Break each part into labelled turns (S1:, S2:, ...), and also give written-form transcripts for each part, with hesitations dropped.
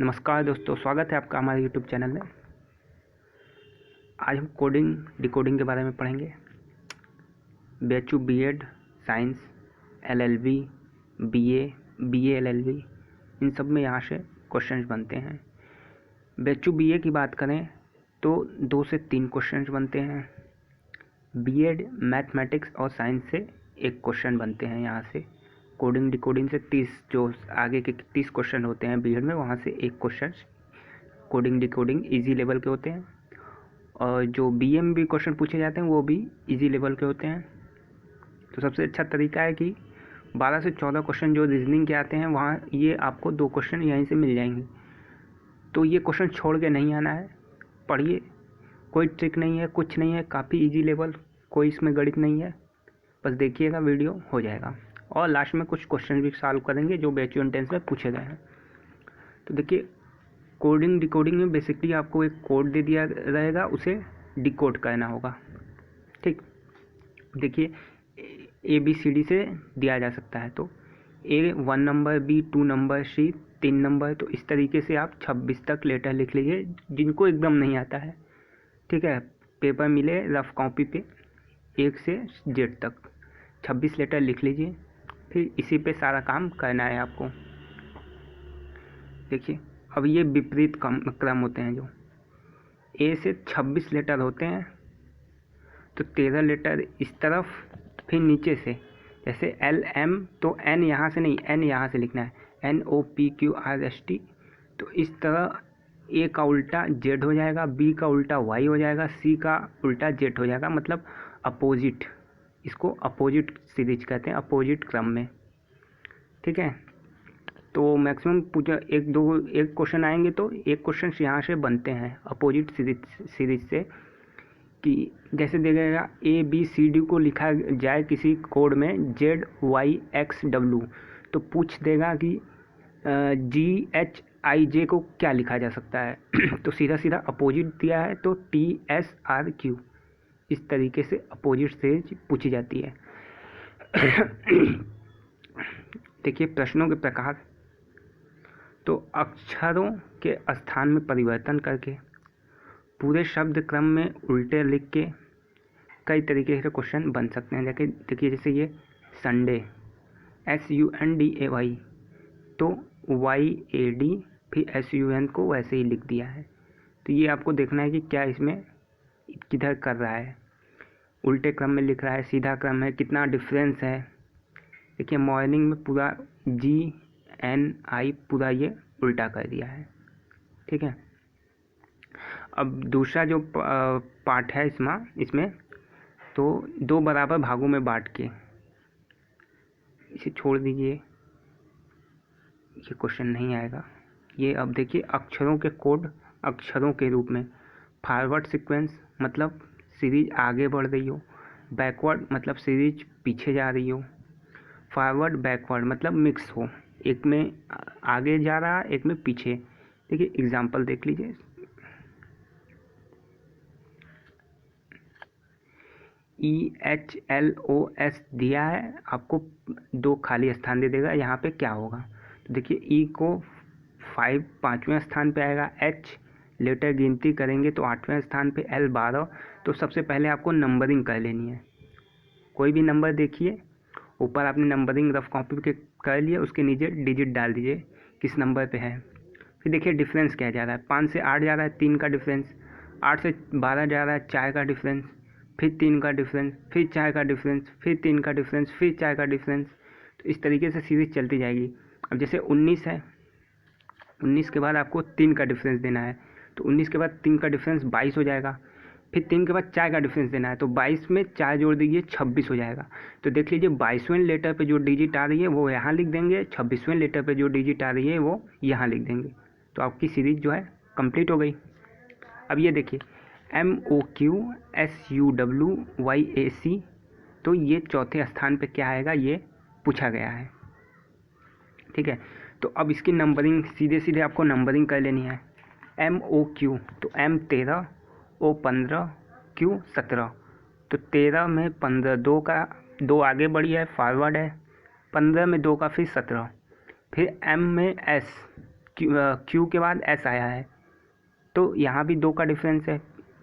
S1: नमस्कार दोस्तों, स्वागत है आपका हमारे यूट्यूब चैनल में। आज हम कोडिंग डिकोडिंग के बारे में पढ़ेंगे। BHU B.Ed science, LLB, BA LLB, इन सब में यहाँ से क्वेश्चंस बनते हैं। BHU BA की बात करें तो 2 से 3 क्वेश्चंस बनते हैं। B.Ed मैथमेटिक्स और साइंस से 1 क्वेश्चन बनते हैं। यहाँ से कोडिंग डिकोडिंग से 30, जो आगे के 30 क्वेश्चन होते हैं B.Ed में, वहाँ से 1 question coding decoding easy level के होते हैं। और जो BA में भी क्वेश्चन पूछे जाते हैं वो भी इजी लेवल के होते हैं। तो सबसे अच्छा तरीका है कि 12 से 14 क्वेश्चन जो रीजनिंग के आते हैं, वहाँ ये आपको 2 क्वेश्चन यहीं से मिल जाएंगे। तो ये क्वेश्चन छोड़ के नहीं आना है, पढ़िए। कोई ट्रिक नहीं है, कुछ नहीं है, काफ़ी इजी लेवल, कोई इसमें गणित नहीं है। बस देखिएगा, वीडियो हो जाएगा। और लास्ट में कुछ क्वेश्चन भी सॉल्व करेंगे जो BHU एंट्रेंस में पूछे गए हैं। तो देखिए, कोडिंग डिकोडिंग में बेसिकली आपको एक कोड दे दिया रहेगा, उसे डिकोड करना होगा। ठीक, देखिए ABCD से दिया जा सकता है। तो A 1 number, B 2 number, C 3 number. तो इस तरीके से आप 26 तक लेटर लिख लीजिए, जिनको एकदम नहीं आता है। ठीक है, पेपर मिले रफ कॉपी पे 1 से Z तक 26 लेटर लिख लीजिए। फिर इसी पे सारा काम करना है आपको। देखिए, अब ये विपरीत क्रम होते हैं। जो A से 26 लेटर होते हैं, तो 13 लेटर इस तरफ, फिर नीचे से जैसे LM, तो N यहाँ से नहीं, N यहाँ से लिखना है, NOPQRST। तो इस तरह A का उल्टा Z हो जाएगा, B का उल्टा Y हो जाएगा, C का उल्टा Z हो जाएगा, मतलब अपोजिट। इसको अपोजिट सीरीज कहते हैं, अपोजिट क्रम में। ठीक है, तो मैक्सिमम पूछा एक क्वेश्चन आएंगे तो 1 क्वेश्चन यहाँ से बनते हैं अपोजिट सीरीज से। कि जैसे देखेगा ABCD को लिखा जाए किसी कोड में ZYXW, तो पूछ देगा कि GHIJ को क्या लिखा जा सकता है। तो सीधा सीधा अपोजिट दिया है तो TSRQ। इस तरीके से अपोजिट सीरीज पूछी जाती है। देखिए, प्रश्नों के प्रकार। तो अक्षरों के स्थान में परिवर्तन करके, पूरे शब्द क्रम में उल्टे लिख के कई तरीके से क्वेश्चन बन सकते हैं। देखिए, जैसे ये संडे SUNDAY, तो YAD फिर SUN को वैसे ही लिख दिया है। तो ये आपको देखना है कि क्या इसमें किधर कर रहा है, उल्टे क्रम में लिख रहा है, सीधा क्रम है, कितना डिफरेंस है। देखिए, मॉर्निंग में पूरा GNI पूरा ये उल्टा कर दिया है। ठीक है, अब दूसरा जो पार्ट है इसमें तो 2 बराबर भागों में बांट के, इसे छोड़ दीजिए, ये क्वेश्चन नहीं आएगा। ये अब देखिए, अक्षरों के कोड अक्षरों के रूप में। फॉरवर्ड सीक्वेंस मतलब सीरीज आगे बढ़ रही हो, बैकवर्ड मतलब सीरीज पीछे जा रही हो, फॉरवर्ड बैकवर्ड मतलब मिक्स हो, एक में आगे जा रहा है, एक में पीछे। देखिए, एग्जांपल देख लीजिए। EHLOS दिया है, आपको 2 खाली स्थान दे देगा, यहाँ पे क्या होगा। तो देखिए, E को 5वें स्थान पे आएगा, H लेटर गिनती करेंगे तो 8वें स्थान पे, L 12। तो सबसे पहले आपको नंबरिंग कर लेनी है। कोई भी नंबर देखिए, ऊपर आपने नंबरिंग रफ कॉपी पे कर लिया, उसके नीचे डिजिट डाल दीजिए किस नंबर पे है। फिर देखिए डिफरेंस क्या जा रहा है। 5 से 8 जा रहा है, 3 का डिफरेंस। 8 से 12 जा रहा है, 4 का डिफरेंस। फिर 3 का डिफरेंस, फिर 4 का डिफरेंस, फिर 3 का डिफरेंस, फिर 4 का डिफरेंस। तो इस तरीके से सीरीज चलती जाएगी। अब जैसे 19 है, 19 के बाद आपको 3 का डिफरेंस देना है, तो 19 के बाद 3 का डिफरेंस 22 हो जाएगा। फिर 3 के बाद 4 का डिफरेंस देना है, तो 22 में 4 जोड़ दीजिए, 26 हो जाएगा। तो देख लीजिए, 22वें लेटर पे जो डिजिट आ रही है वो यहाँ लिख देंगे, 26वें लेटर पे जो डिजिट आ रही है वो यहाँ लिख देंगे। तो आपकी सीरीज जो है कंप्लीट हो गई। अब ये देखिए, MOQSUWYAC, तो ये चौथे स्थान पे क्या आएगा, ये पूछा गया है। ठीक है, तो अब इसकी नंबरिंग सीधे सीधे आपको नंबरिंग कर लेनी है। MOQ, तो M 13, O 15, Q 17। तो 13 में 15, 2 आगे बढ़ी है, फॉरवर्ड है। 15 में 2 का फिर 17, फिर M में S, क्यू के बाद एस आया है, तो यहाँ भी 2 का डिफरेंस है,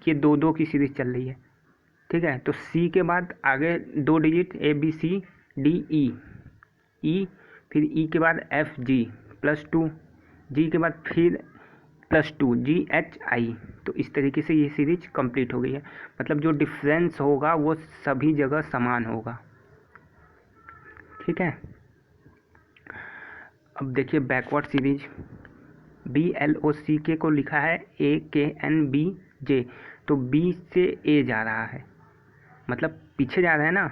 S1: ये 2 की सीरीज चल रही है, ठीक है। तो सी के बाद आगे 2 digit A B C D E, फिर ई के बाद एफ जी +2, जी के बाद फिर +2 जी एच आई। तो इस तरीके से ये सीरीज कंप्लीट हो गई है। मतलब जो डिफरेंस होगा वो सभी जगह समान होगा, ठीक है। अब देखिए बैकवर्ड सीरीज, BLOCK को लिखा है AKNBJ, तो B से A जा रहा है, मतलब पीछे जा रहा है ना,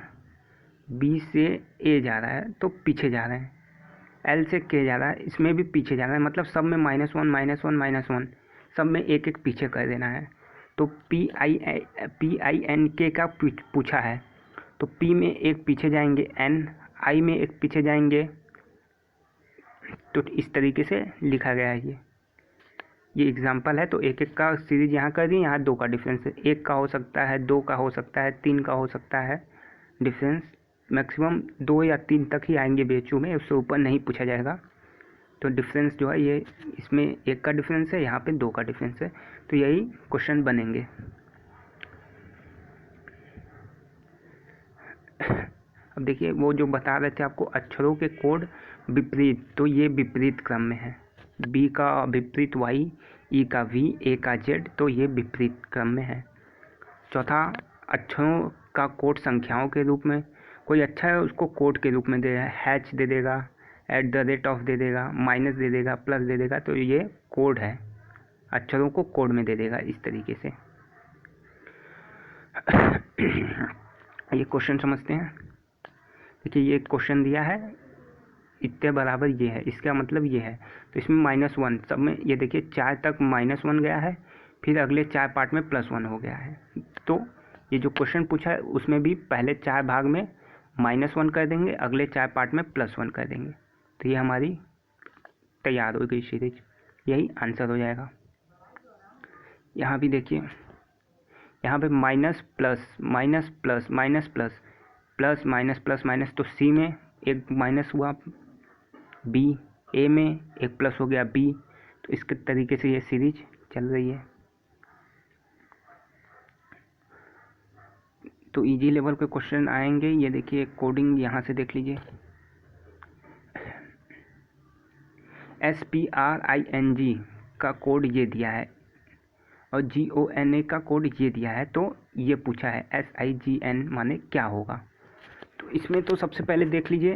S1: B से A जा रहा है तो पीछे जा रहे हैं, L से K जा रहा है, इसमें भी पीछे जा रहा है, मतलब सब में -1 -1 -1, सब में एक एक पीछे कर देना है। तो PINK का पूछा है, तो P में एक पीछे जाएंगे N, I में एक पीछे जाएंगे, तो इस तरीके से लिखा गया है। ये एग्जांपल है, तो एक एक का सीरीज यहाँ कर दी, यहाँ 2 का डिफरेंस है, 1 का हो सकता है, 2 का हो सकता है, 3 का हो सकता है डिफरेंस। मैक्सिमम 2 या 3 तक ही आएंगे BHU में, उससे ऊपर नहीं पूछा जाएगा। तो डिफरेंस जो है ये इसमें 1 का डिफरेंस है, यहाँ पे 2 का डिफरेंस है, तो यही क्वेश्चन बनेंगे। अब देखिए वो जो बता रहे थे आपको अक्षरों के कोड विपरीत, तो ये विपरीत क्रम में है, B का विपरीत Y, E का V, A का Z, तो ये विपरीत क्रम में है। चौथा, अक्षरों का कोड संख्याओं के रूप में, कोई अच्छा है उसको कोड के रूप में दे रहा है, हैच दे देगा, @ दे देगा, माइनस दे देगा, प्लस दे देगा, तो ये कोड है, अक्षरों को कोड में दे देगा इस तरीके से। ये क्वेश्चन समझते हैं। देखिए ये क्वेश्चन दिया है, इतने बराबर ये है, इसका मतलब ये है, तो इसमें -1 सब में, ये देखिए 4 तक -1 गया है, फिर अगले 4 पार्ट में +1 हो गया है। तो ये जो क्वेश्चन पूछा है उसमें भी पहले 4 भाग में -1 कर देंगे, अगले 4 पार्ट में +1 कर देंगे, तो ये हमारी तैयार हो गई सीरीज, यही आंसर हो जाएगा। यहाँ भी देखिए, यहाँ पे minus plus minus plus minus plus plus minus plus minus, तो सी में एक माइनस हुआ, बी ए में एक प्लस हो गया बी, तो इसके तरीके से ये सीरीज चल रही है। तो इजी लेवल के क्वेश्चन आएंगे। ये देखिए कोडिंग यहाँ से देख लीजिए, SPRING का कोड ये दिया है और GONA का कोड ये दिया है, तो ये पूछा है SIGN माने क्या होगा। तो इसमें तो सबसे पहले देख लीजिए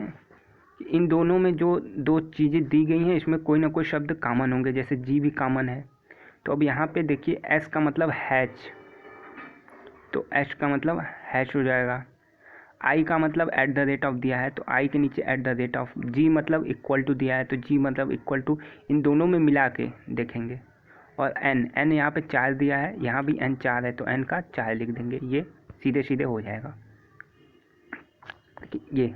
S1: कि इन दोनों में जो 2 चीज़ें दी गई हैं इसमें कोई ना कोई शब्द कॉमन होंगे, जैसे G भी कॉमन है। तो अब यहाँ पे देखिए S का मतलब हैच, तो H का मतलब हैश हो जाएगा। I का मतलब @ दिया है, तो I के नीचे @ G मतलब इक्वल टू दिया है, तो G मतलब इक्वल टू, इन दोनों में मिला के देखेंगे। और N यहाँ पे 4 दिया है, यहाँ भी N 4 है, तो N का 4 लिख देंगे, ये सीधे सीधे हो जाएगा। ये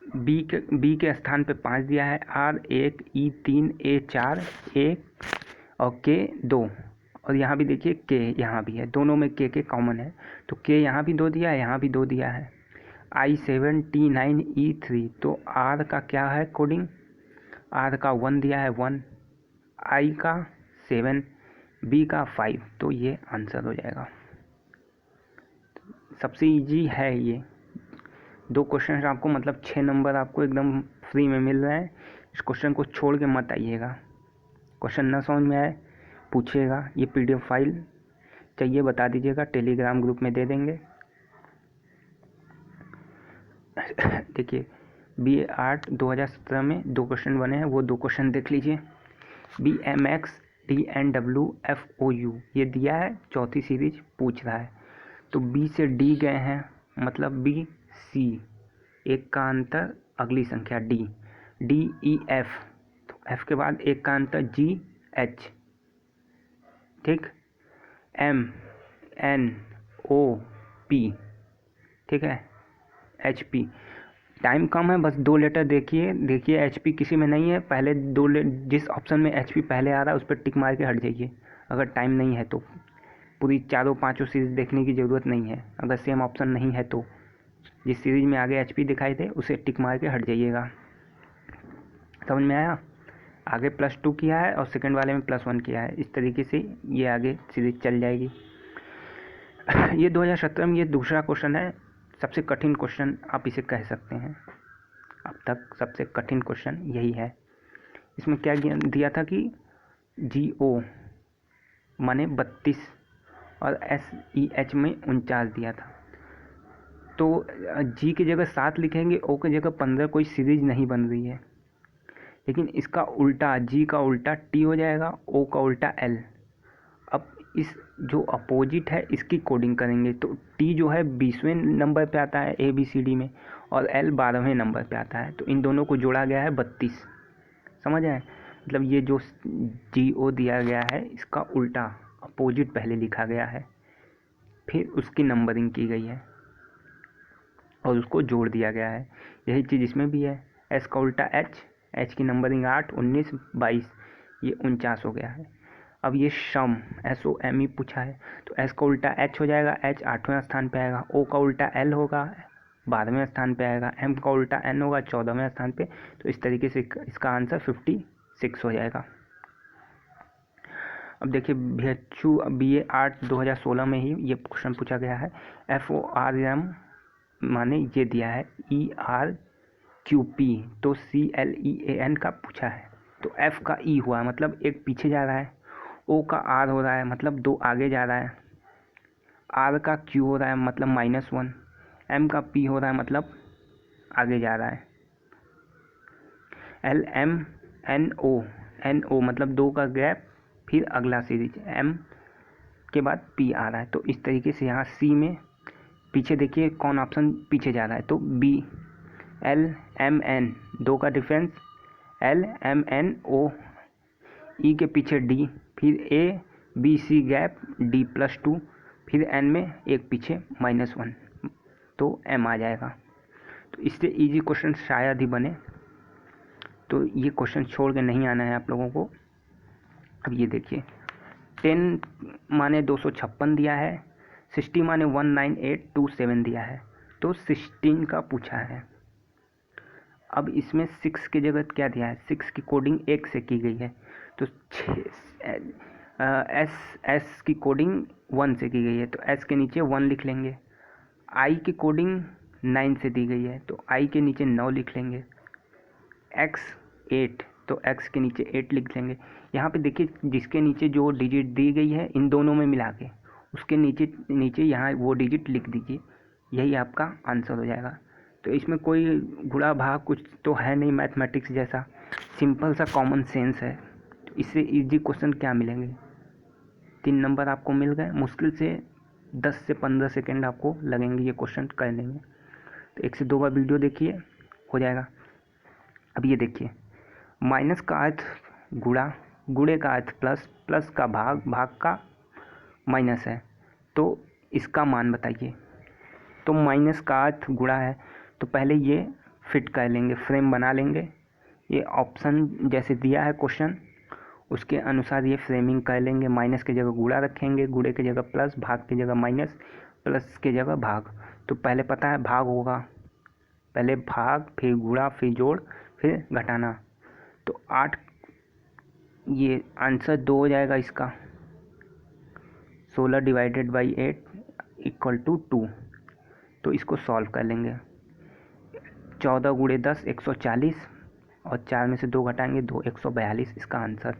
S1: B के स्थान पे 5 दिया है, R 1, E 3, A 4, 1 और K 2, और यहाँ भी देखिए K यहाँ भी है, दोनों में K कॉमन है, तो K यहाँ भी 2 दिया है, यहाँ भी 2 दिया है। I 7, T 9, E 3, तो R का क्या है कोडिंग, R का 1 दिया है 1, I का 7, B का 5, तो ये आंसर हो जाएगा। सबसे इजी है ये 2 क्वेश्चन आपको, मतलब 6 नंबर आपको एकदम फ्री में मिल रहा है। इस क्वेश्चन को छोड़ के मत आइएगा, क्वेश्चन ना समझ में आए पूछिएगा, ये PDF फाइल चाहिए बता दीजिएगा, टेलीग्राम ग्रुप में दे देंगे। देखिए BA8 2017 में 2 क्वेश्चन बने हैं, वो 2 क्वेश्चन देख लीजिए। BMX DNW FOU ये दिया है, चौथी सीरीज पूछ रहा है, तो B से D गए हैं, मतलब B C, एक का अंतर अगली संख्या D, D E F, तो F के बाद एक का अंतर G H, ठीक, M N O P, ठीक है, H P। टाइम कम है, बस 2 लेटर देखिए HP किसी में नहीं है, पहले 2 जिस ऑप्शन में HP पहले आ रहा है उस पर टिक मार के हट जाइए, अगर टाइम नहीं है तो। पूरी 4-5 सीरीज देखने की ज़रूरत नहीं है, अगर सेम ऑप्शन नहीं है तो जिस सीरीज में आगे HP दिखाई दे उसे टिक मार के हट जाइएगा। समझ में आया? आगे +2 किया है और सेकंड वाले में +1 किया है। इस तरीके से ये आगे सीरीज चल जाएगी। ये 2017 में ये दूसरा क्वेश्चन है, सबसे कठिन क्वेश्चन आप इसे कह सकते हैं। अब तक सबसे कठिन क्वेश्चन यही है। इसमें क्या दिया था कि GO माने 32 और SEH में 49 दिया था। तो G की जगह 7 लिखेंगे, O की जगह 15, कोई सीरीज नहीं बन रही है। लेकिन इसका उल्टा, G का उल्टा T हो जाएगा, O का उल्टा L। अब इस जो अपोजिट है इसकी कोडिंग करेंगे तो T जो है 20वें नंबर पे आता है ABCD में और L 12वें नंबर पे आता है। तो इन दोनों को जोड़ा गया है 32। समझ आए? मतलब ये जो GO दिया गया है इसका उल्टा अपोजिट पहले लिखा गया है, फिर उसकी नंबरिंग की गई है और उसको जोड़ दिया गया है। यही चीज़ इसमें भी है। S का उल्टा H की नंबरिंग 8, 19, 22, ये 49 हो गया है। अब ये SOME पूछा है तो S का उल्टा H हो जाएगा, H 8वें स्थान पे आएगा। O का उल्टा L होगा, 12वें स्थान पे आएगा। M का उल्टा N होगा, 14वें स्थान पे। तो इस तरीके से इसका आंसर 56 हो जाएगा। अब देखिए BHU BA आर्ट 2016 में ही ये क्वेश्चन पूछा गया है। FORM माने ये दिया है ERQP, तो CLEAN का पूछा है। तो F का E हुआ मतलब एक पीछे जा रहा है, O का R हो रहा है मतलब 2 आगे जा रहा है, R का Q हो रहा है मतलब -1, M का P हो रहा है मतलब आगे जा रहा है, NO मतलब 2 का गैप, फिर अगला सीरीज M के बाद P आ रहा है। तो इस तरीके से यहाँ C में पीछे देखिए कौन ऑप्शन पीछे जा रहा है, तो B LMN 2 का डिफरेंस LMNO, E के पीछे D, फिर ABC गैप D+2, फिर N में एक पीछे -1, तो M आ जाएगा। तो इससे इजी क्वेश्चन शायद ही बने, तो ये क्वेश्चन छोड़ के नहीं आना है आप लोगों को। अब ये देखिए 10 माने 256 दिया है, 60 माने 19827 दिया है, तो 16 का पूछा है। अब इसमें 6 की जगह क्या दिया है, 6 की कोडिंग 1 से की गई है, तो S की कोडिंग 1 से की गई है, तो S के नीचे 1 लिख लेंगे। I की कोडिंग 9 से दी गई है, तो I के नीचे 9 लिख लेंगे। X 8, तो X के नीचे 8 लिख लेंगे। यहाँ पे देखिए जिसके नीचे जो डिजिट दी गई है इन दोनों में मिला के उसके नीचे यहाँ वो डिजिट लिख दीजिए, यही आपका आंसर हो जाएगा। तो इसमें कोई गुणा भाग कुछ तो है नहीं मैथमेटिक्स जैसा, सिंपल सा कॉमन सेंस है। तो इससे इजी क्वेश्चन क्या मिलेंगे, 3 नंबर आपको मिल गए। मुश्किल से 10 से 15 सेकेंड आपको लगेंगे ये क्वेश्चन करने में। तो 1 से 2 बार वीडियो देखिए, हो जाएगा। अब ये देखिए माइनस का अर्थ गुणा, गुणे का अर्थ प्लस, प्लस का भाग, भाग का माइनस है, तो इसका मान बताइए। तो माइनस का अर्थ गुणा है, तो पहले ये फिट कर लेंगे, फ्रेम बना लेंगे। ये ऑप्शन जैसे दिया है क्वेश्चन उसके अनुसार ये फ्रेमिंग कर लेंगे। माइनस की जगह गुणा रखेंगे, गुणे की जगह प्लस, भाग की जगह माइनस, प्लस की जगह भाग। तो पहले पता है भाग होगा, पहले भाग, फिर गुणा, फिर जोड़, फिर घटाना। तो 8, ये आंसर 2 हो जाएगा इसका। 16 डिवाइडेड बाई 8 इक्वल टू 2। तो इसको सॉल्व कर लेंगे। 14 गुणे 10 140, और 4 में से 2 घटाएंगे 2, 142 इसका आंसर।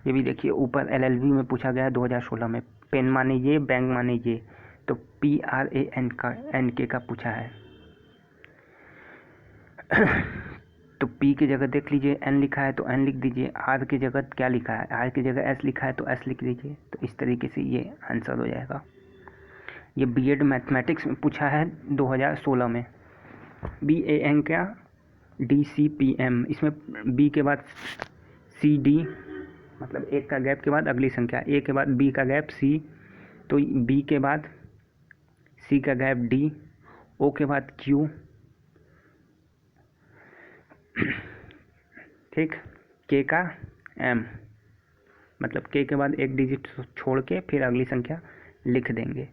S1: ये भी देखिए ऊपर LLB में पूछा गया है 2016 में। पेन माने ये, बैंक माने ये, तो PRANK का पूछा है। तो P की जगह देख लीजिए N लिखा है तो N लिख दीजिए, R की जगह क्या लिखा है, R की जगह S लिखा है तो S लिख दीजिए। तो इस तरीके से ये आंसर हो जाएगा। ये BEd मैथमेटिक्स में पूछा है 2016 में। BAN क्या, DCPM, इसमें B के बाद CD मतलब एक का गैप के बाद अगली संख्या, A के बाद B का गैप C, तो B के बाद C का गैप D, O के बाद Q, ठीक, K का M, मतलब K के बाद एक डिजिट छोड़ के फिर अगली संख्या लिख देंगे,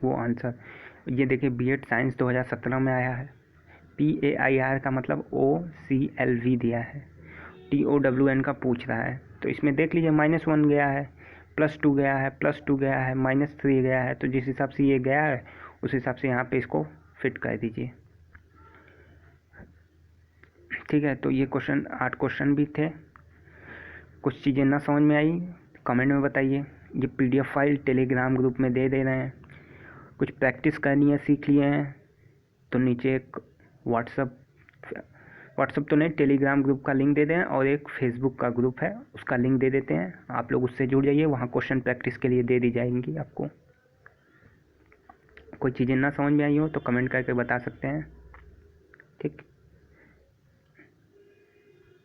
S1: वो आंसर। ये देखिए बीएड साइंस 2017 में आया है। PAIR का मतलब OCLV दिया है, TOWN का पूछ रहा है, तो इसमें देख लीजिए -1 गया है, +2 गया है, +2 गया है, -3 गया है, तो जिस हिसाब से ये गया है उस हिसाब से यहाँ पे इसको फिट कर दीजिए। ठीक है, तो ये 8 क्वेश्चन भी थे। कुछ चीज़ें ना समझ में आई कमेंट में बताइए। ये PDF फाइल टेलीग्राम ग्रुप में दे रहे हैं। कुछ प्रैक्टिस करनी है, सीख लिए हैं तो नीचे एक व्हाट्सअप तो नहीं, टेलीग्राम ग्रुप का लिंक दे दें, और एक फेसबुक का ग्रुप है उसका लिंक दे देते हैं। आप लोग उससे जुड़ जाइए, वहाँ क्वेश्चन प्रैक्टिस के लिए दे दी जाएंगी आपको। कोई चीज़ें ना समझ में आई हो तो कमेंट करके बता सकते हैं। ठीक।